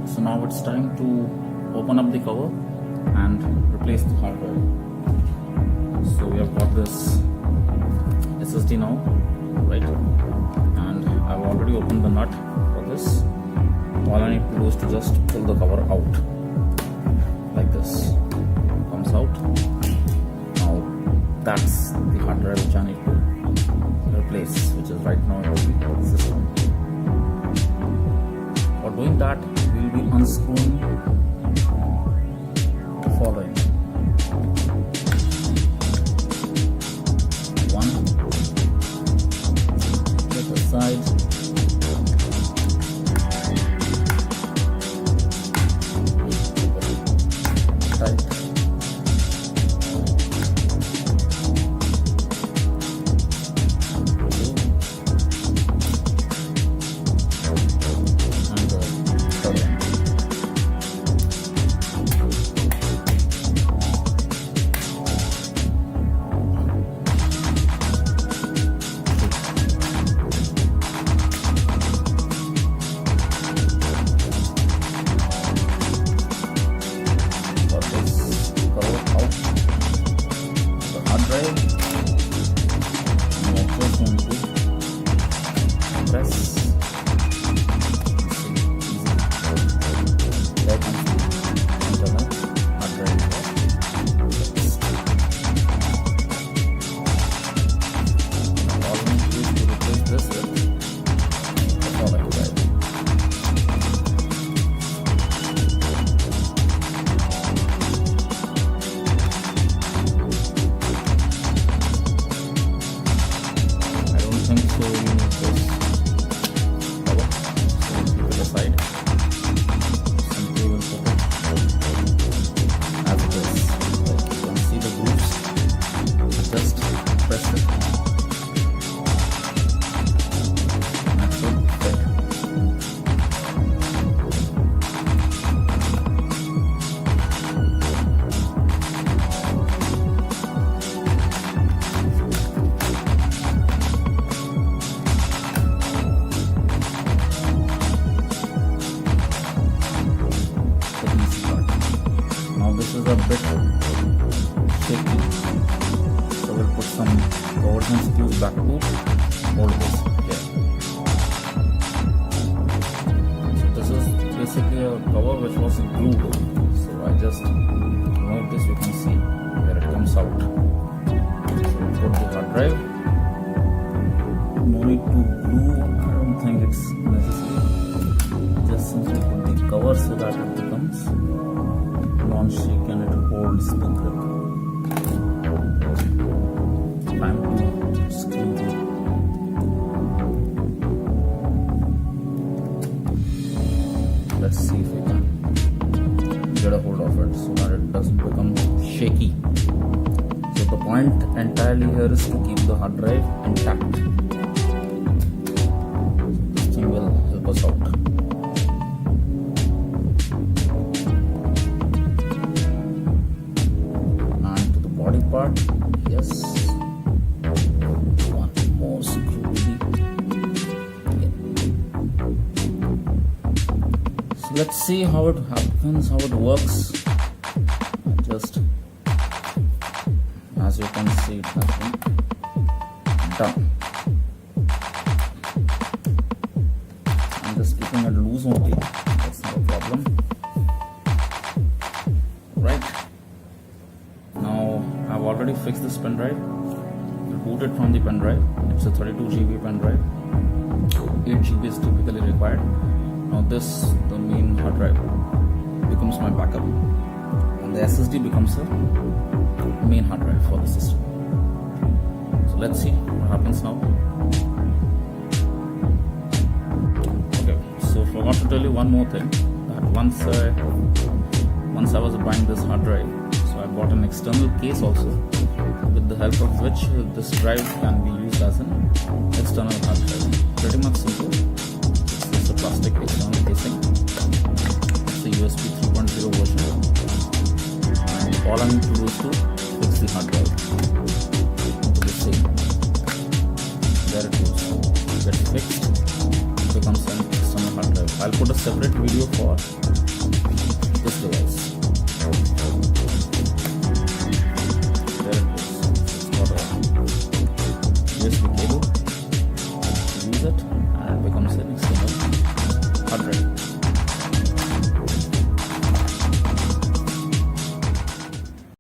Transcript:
So now it's time to open up the cover and replace the hard drive. So we have got this SSD now, right? And I've already opened the nut for this. All I need to do is to just pull the cover out like this. Comes out. Now that's the hard drive which I need to replace, which is right now in the system. For doing that, we'll be unscrewing the following. One, get aside. Tight. A bit shaky, so we'll put some government screws back to hold this here. So this is basically a cover which was glued, so I just remove this. You can see where it comes out. So we'll put the hard drive. No need to glue, I don't think it's necessary. Just simply put the cover so that it becomes non-shake and it holds the grip. Time to screw the let's see if we can get a hold of it so that it doesn't become shaky. So the point entirely here is to keep the hard drive intact. This thing will help us out. Part, yes, one more screw. Yeah. So let's see how it happens, how it works. Just as you can see, it has been done. I'm just keeping it loose only, that's not a problem. Right. Now I've already fixed this pen drive. We'll boot it from the pen drive. It's a 32 GB pen drive. 8 GB is typically required. Now this, the main hard drive, becomes my backup, and the SSD becomes a main hard drive for the system. So let's see what happens now. Okay, so forgot to tell you one more thing. That once I was buying this hard drive, I bought an external case also, with the help of which this drive can be used as an external hard drive. Pretty much simple. It's a plastic external casing. It's a USB 3.0 version. And all I need to do is to fix the hard drive to the same. There it goes. Get fixed. It becomes an external hard drive. I'll put a separate video for lot.